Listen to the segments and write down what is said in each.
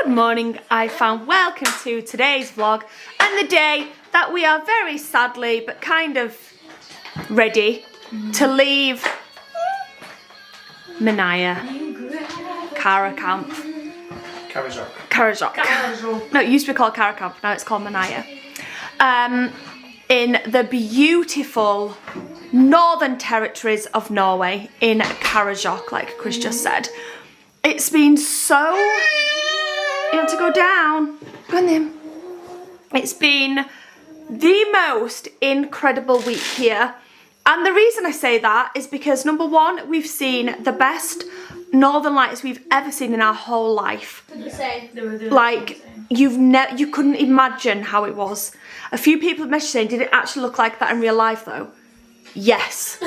morning, iFam. Welcome to today's vlog and the day that we are very sadly but kind of ready to leave Manaya Cara Camp. Karajok. No, it used to be called Cara Camp, now it's called Manaya. In the beautiful northern territories of Norway, in Karajok, like Chris just said. It's been so... You want to go down? Go on then. It's been the most incredible week here. And the reason I say that is because, number one, we've seen the best northern lights we've ever seen in our whole life. Like, you couldn't imagine how it was. A few people have messaged saying, did it actually look like that in real life though? Yes.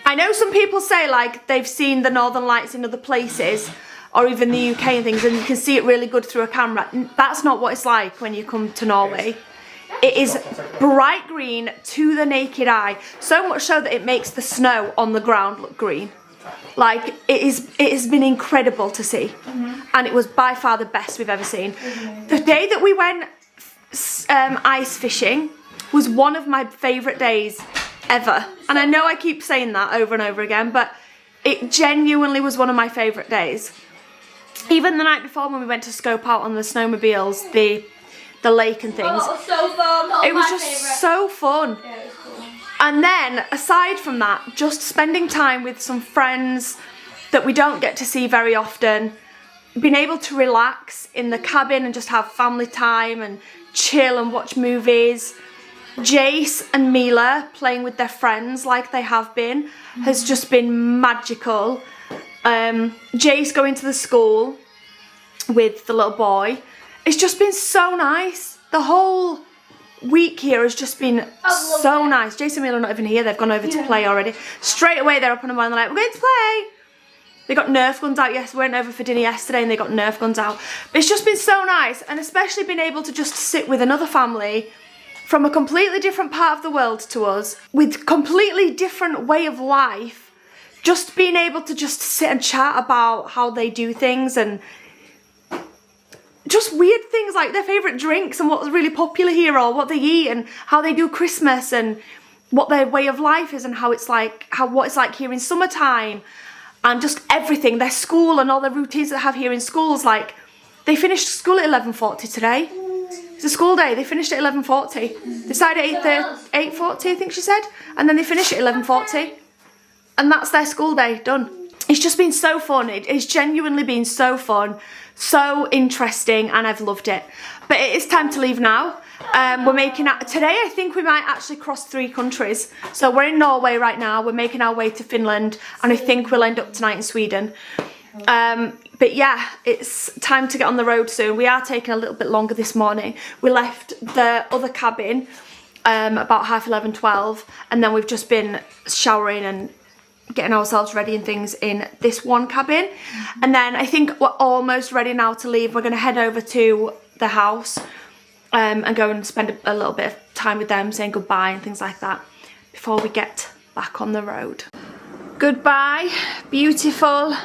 I know some people say like they've seen the northern lights in other places or even the UK and things, and you can see it really good through a camera. That's not what it's like when you come to Norway. It is bright green to the naked eye, so much so that it makes the snow on the ground look green. Like, it has been incredible to see, and it was by far the best we've ever seen. The day that we went ice fishing was one of my favourite days ever, and I know I keep saying that over and over again, but it genuinely was one of my favourite days. Even the night before when we went to scope out on the snowmobiles, the lake and things. Oh, it was so fun. It was just so fun. Yeah, it was cool. And then, aside from that, just spending time with some friends that we don't get to see very often, being able to relax in the cabin and just have family time and chill and watch movies. Jace and Mila playing with their friends like they have been has just been magical. Jace going to the school with the little boy. It's just been so nice. The whole week here has just been so nice. Jace and Mila are not even here. They've gone over to play already. Straight away they're up on the mobile and they're like, we're going to play. They got Nerf guns out. Yes, we went over for dinner yesterday and they got Nerf guns out. But it's just been so nice, and especially being able to just sit with another family from a completely different part of the world to us, with completely different way of life. Just being able to just sit and chat about how they do things and just weird things like their favourite drinks and what's really popular here or what they eat and how they do Christmas and what their way of life is and how it's like, what it's like here in summertime and just everything, their school and all the routines that they have here in schools. Like, they finished school at 11:40 today. It's a school day. They finished at 11:40. They started at 8:40, I think she said, and then they finished at 11:40. And that's their school day done. It's just been so fun. It's genuinely been so fun, so interesting, and I've loved it. But it is time to leave now. We're making today. I think we might actually cross 3 countries. So we're in Norway right now. We're making our way to Finland, and I think we'll end up tonight in Sweden. But yeah, it's time to get on the road soon. We are taking a little bit longer this morning. We left the other cabin about 11:30, 12, and then we've just been showering and getting ourselves ready and things in this one cabin. And then I think we're almost ready now to leave. We're going to head over to the house and go and spend a little bit of time with them, saying goodbye and things like that before we get back on the road. Goodbye, beautiful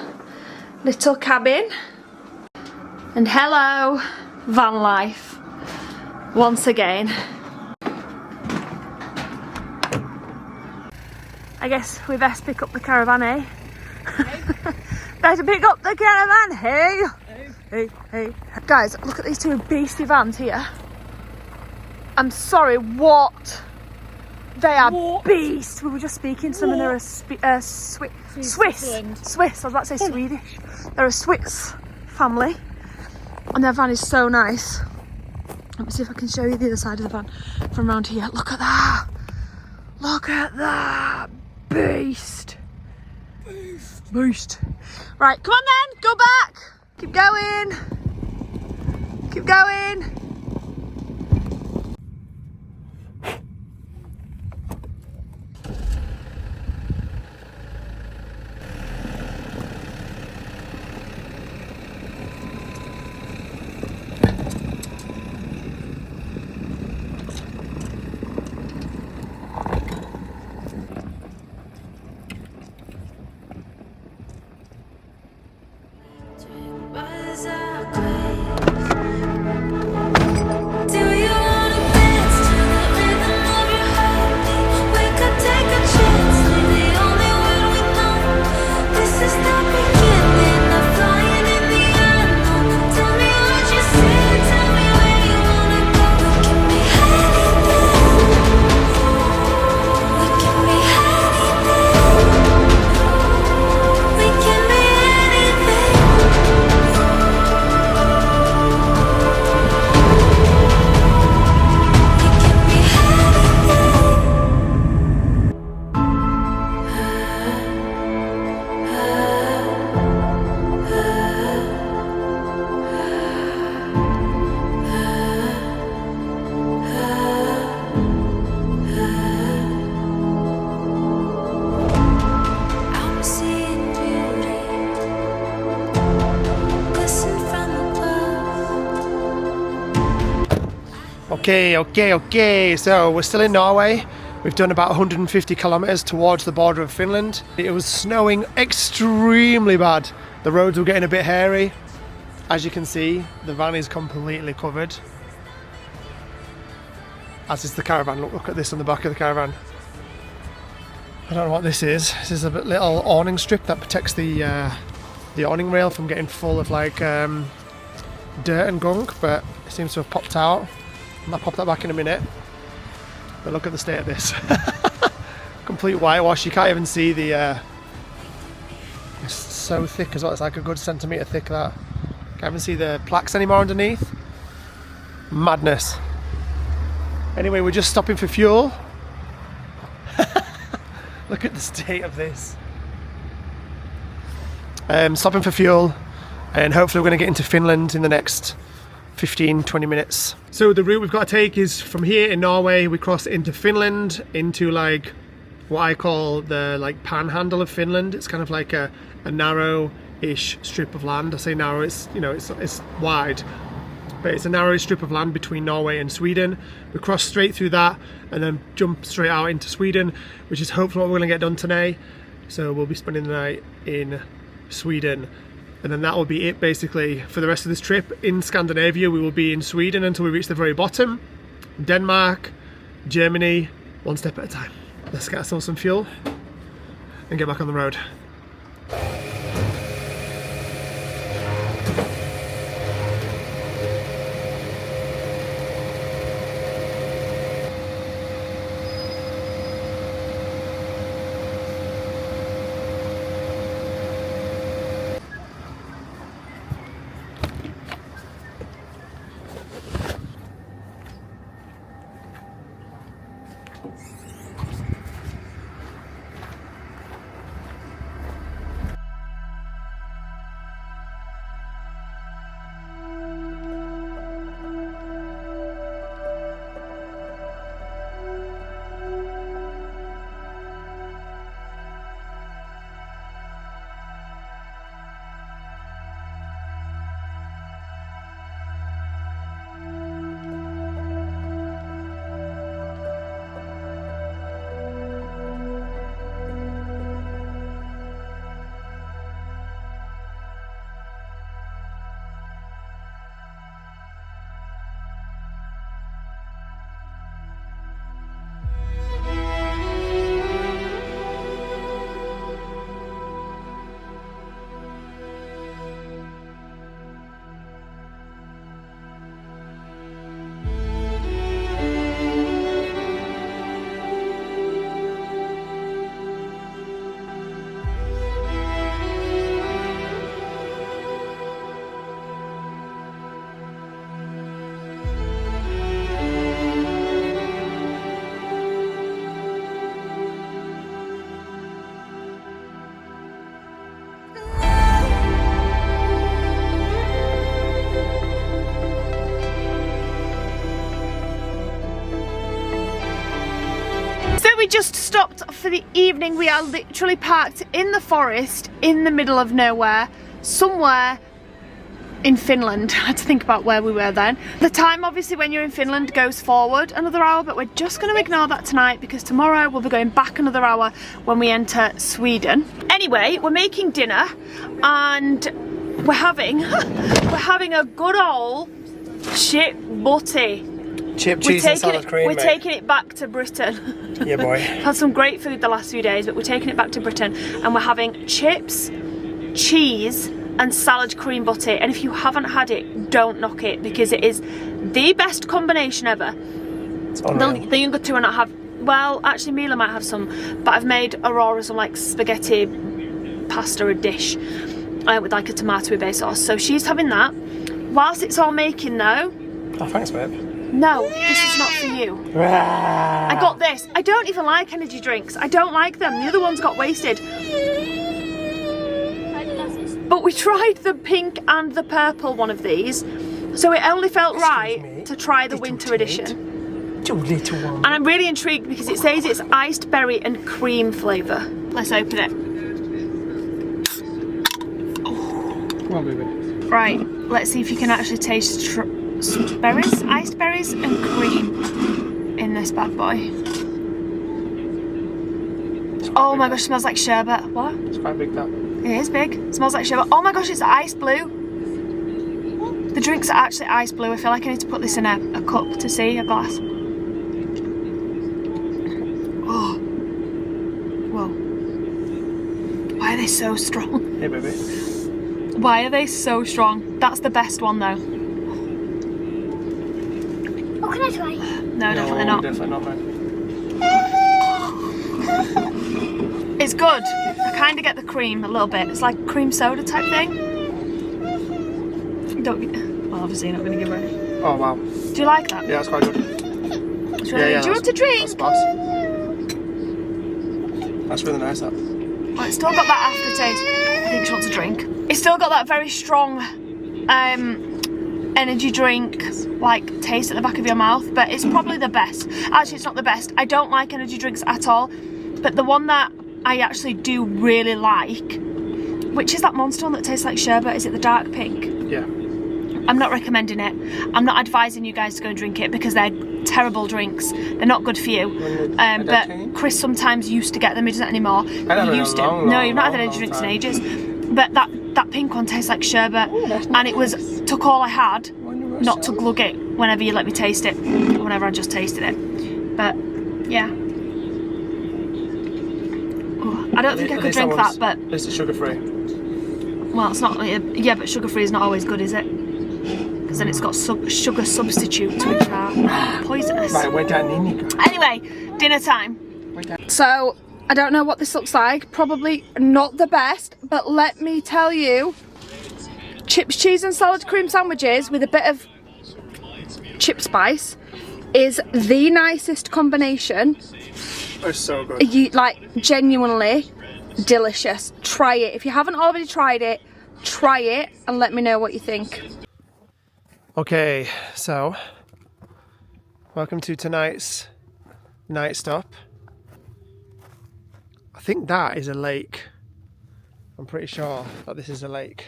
little cabin, and hello van life once again. I guess we best pick up the caravan, eh? Hey. Better pick up the caravan, hey? Hey, hey. Guys, look at these 2 beastly vans here. I'm sorry, what? They are beasts. We were just speaking to them and they're a Swiss. I was about to say Swedish. They're a Swiss family. And their van is so nice. Let me see if I can show you the other side of the van from around here. Look at that. Look at that. Beast. Beast. Right, come on then, go back. Keep going. Keep going. Was a queen. Okay. So we're still in Norway. We've done about 150 kilometers towards the border of Finland. It was snowing extremely bad. The roads were getting a bit hairy. As you can see, the van is completely covered. As is the caravan. Look at this on the back of the caravan. I don't know what this is. This is a little awning strip that protects the awning rail from getting full of like dirt and gunk, but it seems to have popped out. I'll pop that back in a minute. But look at the state of this. Complete whitewash. You can't even see the... it's so thick as well. It's like a good centimetre thick, that. Can't even see the plaques anymore underneath. Madness. Anyway, we're just stopping for fuel. Look at the state of this. Stopping for fuel, and hopefully we're going to get into Finland in the next 15-20 minutes. So the route we've got to take is from here in Norway, we cross into Finland, into like what I call the like panhandle of Finland. It's kind of like a narrow-ish strip of land. I say narrow, it's, you know, it's wide, but it's a narrow strip of land between Norway and Sweden. We cross straight through that and then jump straight out into Sweden, which is hopefully what we're going to get done today. So we'll be spending the night in Sweden, and then that will be it basically for the rest of this trip. In Scandinavia, we will be in Sweden until we reach the very bottom. Denmark, Germany, one step at a time. Let's get ourselves some fuel and get back on the road. We just stopped for the evening. We are literally parked in the forest in the middle of nowhere, somewhere in Finland. I had to think about where we were then. The time obviously when you're in Finland goes forward another hour, but we're just going to ignore that tonight because tomorrow we'll be going back another hour when we enter Sweden. Anyway, we're making dinner and we're having a good old chip butty. Chip, cheese and salad cream, We're taking it back to Britain. Yeah, boy. We've had some great food the last few days, but we're taking it back to Britain and we're having chips, cheese and salad cream butty. And if you haven't had it, don't knock it because it is the best combination ever. The younger two are not have, well, actually Mila might have some, but I've made Aurora some like spaghetti pasta, a dish with like a tomato-based sauce. So she's having that. Whilst it's all making though... Oh, thanks, babe. No, this is not for you. I got this. I don't even like energy drinks. I don't like them. The other ones got wasted. But we tried the pink and the purple one of these, so it only felt right to try the winter edition. Little one. And I'm really intrigued because it says it's iced berry and cream flavour. Let's open it. Come on, baby. Right, let's see if you can actually taste berries, iced berries and cream in this bad boy. Oh my gosh, it smells like sherbet. What? It's quite big, that. It is big. It smells like sherbet. Oh my gosh, it's ice blue. The drinks are actually ice blue. I feel like I need to put this in a cup to see, a glass. Oh. Whoa. Why are they so strong? Hey, baby. Why are they so strong? That's the best one though. Oh, can I try? No, definitely not. Definitely not, man. It's good. I kind of get the cream a little bit. It's like cream soda type thing. Well, obviously you're not going to give her any. Oh, wow. Do you like that? Yeah, it's quite good. It's really good. Do you want to drink? That's really nice, that. Well, it's still got that aftertaste. I think she wants a drink. It's still got that very strong energy drink like taste at the back of your mouth, but it's probably the best. Actually, it's not the best. I don't like energy drinks at all, but the one that I actually do really like, which is that Monster one that tastes like sherbet. Is it the dark pink? Yeah. I'm not recommending it. I'm not advising you guys to go and drink it because they're terrible drinks. They're not good for you. But Chris sometimes used to get them. He doesn't anymore. He used to. No, you've not had energy drinks in ages. But that pink one tastes like sherbet, and it took all I had not to glug it whenever you let me taste it. Whenever I just tasted it. But yeah. Oh, I don't think I could drink that, but Is it sugar free? well, it's not. Yeah, but sugar free is not always good, is it? Because then it's got sugar substitutes which are poisonous. Right, we're down in. Anyway, dinner time. So, I don't know what this looks like. Probably not the best, but let me tell you, chips, cheese and salad cream sandwiches with a bit of chip spice is the nicest combination. It's so good. Like, genuinely delicious. Try it. If you haven't already tried it, try it and let me know what you think. Okay, so welcome to tonight's night stop. I think that is a lake. I'm pretty sure that this is a lake.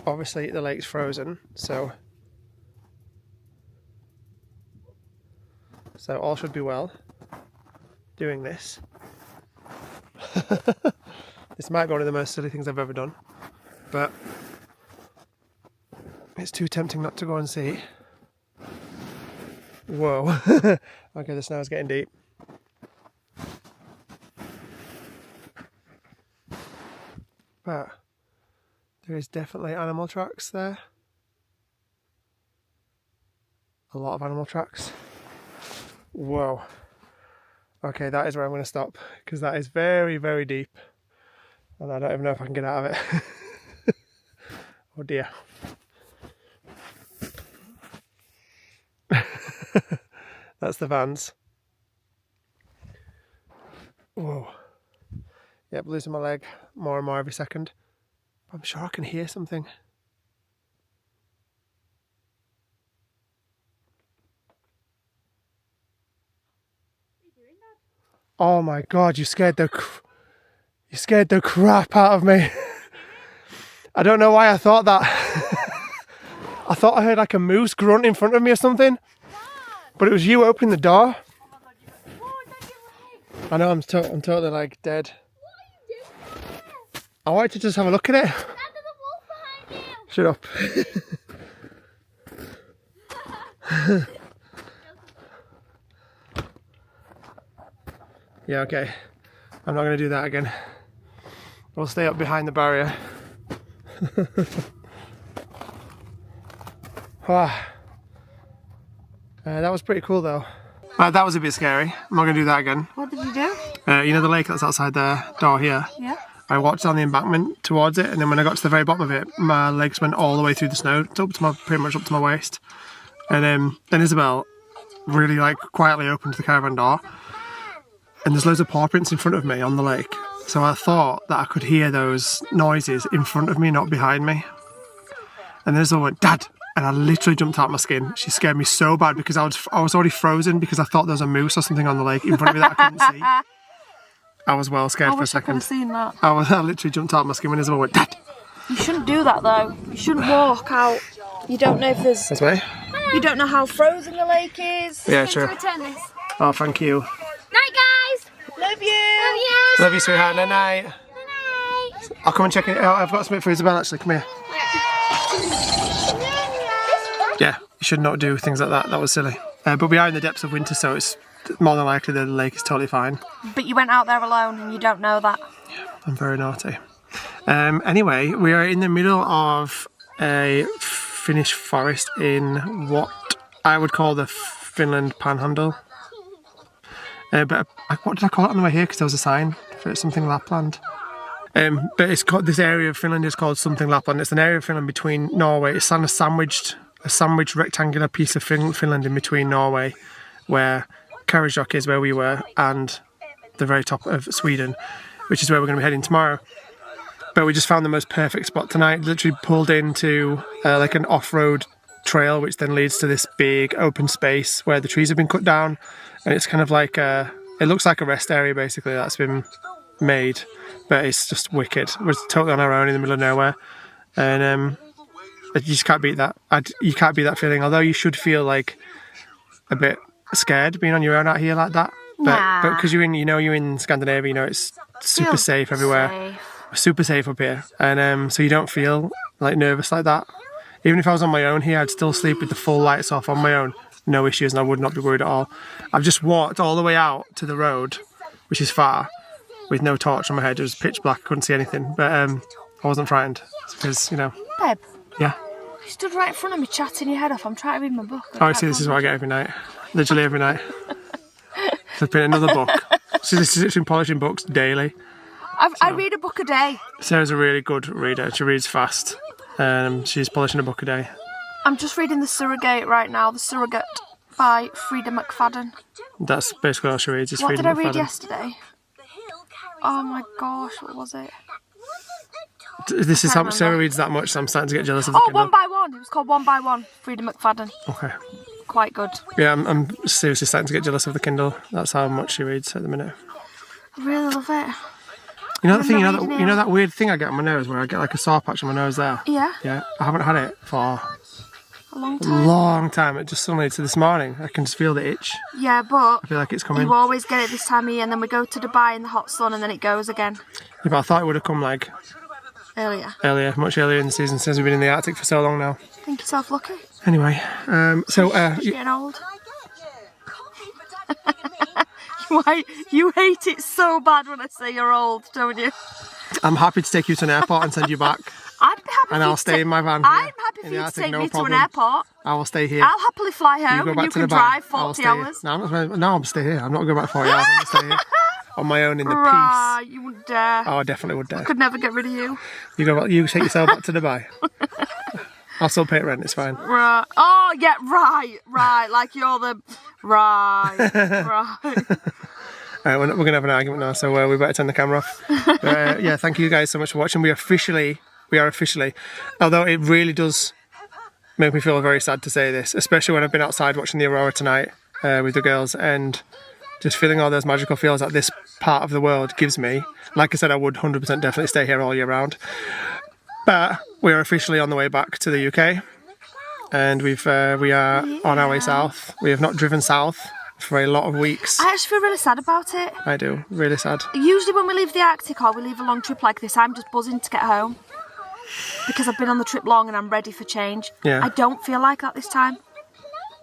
Obviously the lake's frozen, so all should be well doing this. This might be one of the most silly things I've ever done, but it's too tempting not to go and see. Whoa. Okay, the snow's getting deep. But there is definitely animal tracks there. A lot of animal tracks. Whoa. Okay, that is where I'm going to stop, because that is very, very deep. And I don't even know if I can get out of it. Oh dear. That's the vans. Whoa. Yep, losing my leg more and more every second. I'm sure I can hear something. Oh my god, you scared the crap out of me. I don't know why I thought that. I thought I heard like a moose grunt in front of me or something. But it was you opening the door. I know, I'm totally like dead. I wanted to just have a look at it. Shut up. Yeah, okay. I'm not going to do that again. We'll stay up behind the barrier. Wow. That was pretty cool though. That was a bit scary. I'm not going to do that again. What did you do? You know the lake that's outside the door here? Yeah. I walked down the embankment towards it, and then when I got to the very bottom of it, my legs went all the way through the snow, pretty much up to my waist. And then Isabel really like quietly opened the caravan door, and there's loads of paw prints in front of me on the lake. So I thought that I could hear those noises in front of me, not behind me. And then Isabel went, "Dad!" And I literally jumped out of my skin. She scared me so bad because I was already frozen because I thought there was a moose or something on the lake in front of me that I couldn't see. I was well scared for a second. I wish I could have seen that. I literally jumped out of my skin when Isabel went, "Dad!" You shouldn't do that though. You shouldn't walk out You don't know if there's... This way? You don't know how frozen the lake is. Yeah, true. Oh, thank you. Night, guys. Love you. Love you. Love you, sweetheart. Night night. Night. I'll come and check it out. I've got something for Isabel actually. Come here. Yeah, you should not do things like that. That was silly. But we are in the depths of winter, so it's more than likely that the lake is totally fine. But you went out there alone and you don't know that. I'm very naughty. Anyway, we are in the middle of a Finnish forest in what I would call the Finland Panhandle. But what did I call it on the way here? Because there was a sign for something Lapland. But it's called, this area of Finland is called something Lapland. It's an area of Finland between Norway. It's on a sandwiched rectangular piece of Finland in between Norway, where Karasjok is, where we were, and the very top of Sweden, which is where we're going to be heading tomorrow. But we just found the most perfect spot tonight. Literally pulled into like an off-road trail, which then leads to this big open space where the trees have been cut down, and it's kind of like it looks like a rest area basically that's been made, but it's just wicked. We're totally on our own in the middle of nowhere, and you just can't beat that. You can't beat that feeling. Although you should feel like a bit scared being on your own out here like that. But because you're in Scandinavia, it's super safe everywhere. We're super safe up here, and so you don't feel like nervous like that. Even if I was on my own here, I'd still sleep with the full lights off on my own, no issues, and I would not be worried at all. I've just walked all the way out to the road, which is far, with no torch on my head. It was pitch black, I couldn't see anything, but I wasn't frightened because Babe. Yeah. You stood right in front of me chatting your head off. I'm trying to read my book. Oh, see, this is what I get every night. Literally every night. Flipping another book. So this is literally polishing books daily. I read a book a day. Sarah's a really good reader. She reads fast. She's polishing a book a day. I'm just reading The Surrogate right now. The Surrogate by Frida McFadden. That's basically all she reads. Is What Frida did I McFadden. read yesterday? Oh my gosh, what was it? This is how much Sarah reads that much, so I'm starting to get jealous of the Kindle. One by One. It was called One by One. Frida McFadden. Okay. Quite good. Yeah, I'm seriously starting to get jealous of the Kindle. That's how much she reads at the minute. I really love it. You know that thing, you know that weird thing I get on my nose where I get like a sore patch on my nose there? Yeah. Yeah. I haven't had it for A long a time. long time. It just suddenly, to this morning, I can just feel the itch. Yeah, but I feel like it's coming. you always get it this time of year, and then we go to Dubai in the hot sun, and then it goes again. Yeah, but I thought it would have come like Earlier. much earlier in the season since we've been in the Arctic for so long now. Think yourself lucky. Anyway, You're getting old. Why you hate it so bad when I say you're old, don't you? I'm happy to take you to an airport and send you back. I'd be happy. And I'll stay in my van here I'm happy for in the you to Arctic, take no me problem. to an airport. I will stay here. I'll happily fly home, You go and back you to can the drive bar. I'll 40 stay hours. No, I'm stay here. I'm not going back 40 hours. I'm going to stay here on my own in the Right, peace. you wouldn't dare. Oh, I definitely would dare. Could never get rid of you. You go back. You take yourself back to Dubai. I'll still pay rent. It's fine. Right. Oh, yeah, right. Like you're the... Right. We're going to have an argument now, so we better turn the camera off. Yeah, thank you guys so much for watching. We are officially, although it really does make me feel very sad to say this, especially when I've been outside watching the aurora tonight with the girls and just feeling all those magical feels that this part of the world gives me. Like I said, I would 100% definitely stay here all year round. But we are officially on the way back to the UK, and we are on our way south. We have not driven south for a lot of weeks. I actually feel really sad about it. I do, really sad. Usually when we leave the Arctic or we leave a long trip like this, I'm just buzzing to get home. Because I've been on the trip long and I'm ready for change. Yeah. I don't feel like that this time.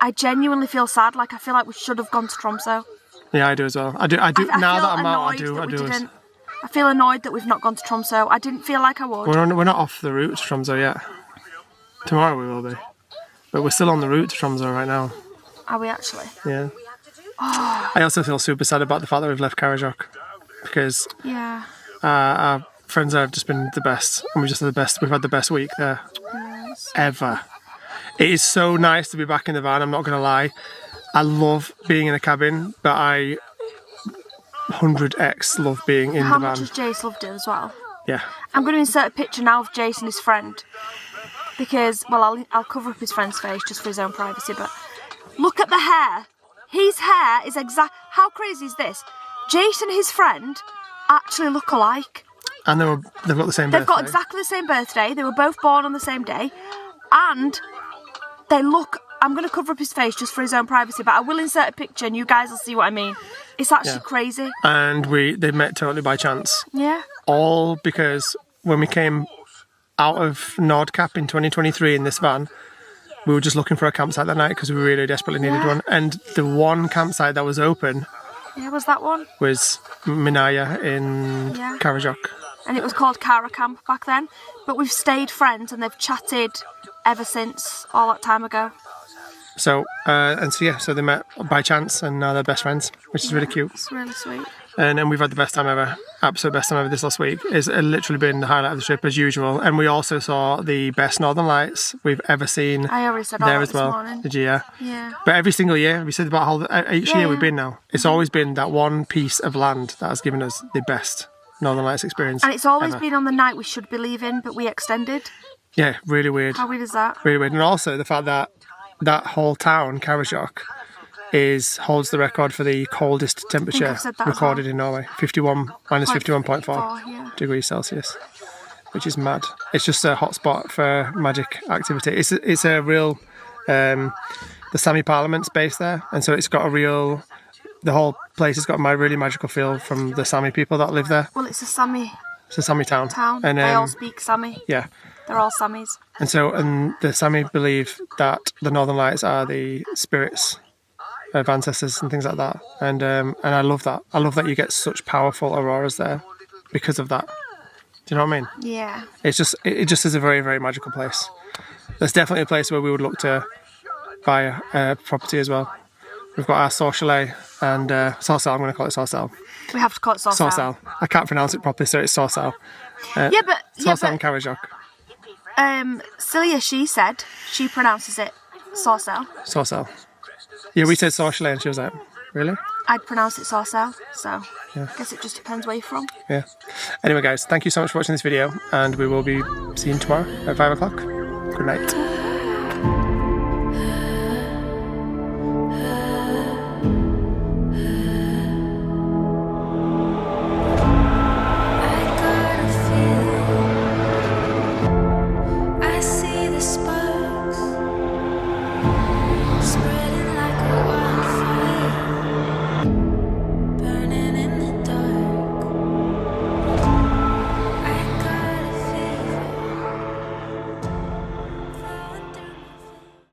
I genuinely feel sad, like I feel like we should have gone to Tromsø. Yeah, I do as well. I do. Now feel that I'm out, I annoyed do. that I we do. didn't. I feel annoyed that we've not gone to Tromsø. I didn't feel like I would. We're not off the route to Tromsø yet. Tomorrow we will be. But we're still on the route to Tromsø right now. Are we actually? Yeah. I also feel super sad about the fact that we've left Karasjok, because Yeah. our friends there have just been the best, and we've had the best week there ever. It is so nice to be back in the van, I'm not gonna lie. I love being in a cabin, but I 100x love being in How the much van. has Jace loved it as well? Yeah. I'm going to insert a picture now of Jace and his friend. Because, well, I'll cover up his friend's face just for his own privacy, but look at the hair. His hair is how crazy is this? Jace and his friend actually look alike. And they've got the same birthday. They've got exactly the same birthday. They were both born on the same day. And They look... I'm going to cover up his face just for his own privacy, but I will insert a picture and you guys will see what I mean. It's actually crazy. And they met totally by chance. Yeah. All because when we came out of Nordkapp in 2023 in this van, we were just looking for a campsite that night because we really desperately needed one. And the one campsite that was open... Yeah, was that one? Was Minaya in Karajok. And it was called Kara Camp back then. But we've stayed friends and they've chatted ever since all that time ago. So, so they met by chance and now they're best friends, which is really cute. It's really sweet. And then we've had the best time ever, absolute best time ever this last week. It's literally been the highlight of the trip as usual. And we also saw the best Northern Lights we've ever seen. I already said there all as well. This morning. Did you? Yeah. Yeah. But every single year, we said about how each year we've been now, it's always been that one piece of land that has given us the best Northern Lights experience. And it's always ever. been on the night we should be leaving, but we extended. Yeah, really weird. How weird is that? Really weird. And also the fact that that whole town, Karasjok, holds the record for the coldest temperature recorded in Norway. Minus 51.4 degrees Celsius, which is mad. It's just a hotspot for magic activity. It's a real, the Sami Parliament's based there, and so it's got a real, the whole place has got a really magical feel from the Sami people that live there. Well, it's a Sami town. And they all speak Sami. Yeah. They're all Samis. And so, the Sami believe that the Northern Lights are the spirits of ancestors and things like that. And I love that. I love that you get such powerful auroras there because of that. Do you know what I mean? Yeah. It just is a very, very magical place. There's definitely a place where we would look to buy a property as well. We've got our Sorsele and Sorsele. I'm going to call it Sorsele. We have to call it Sorsele. Sorsele. I can't pronounce it properly, so it's Sorsele. Sorsele and Karasjok. Celia, she pronounces it Sorsele. Sorsele. Yeah, we said Sorsele and she was like, really? I'd pronounce it Sorsele, so I guess it just depends where you're from. Yeah. Anyway, guys, thank you so much for watching this video, and we will be seeing you tomorrow at 5 o'clock. Good night.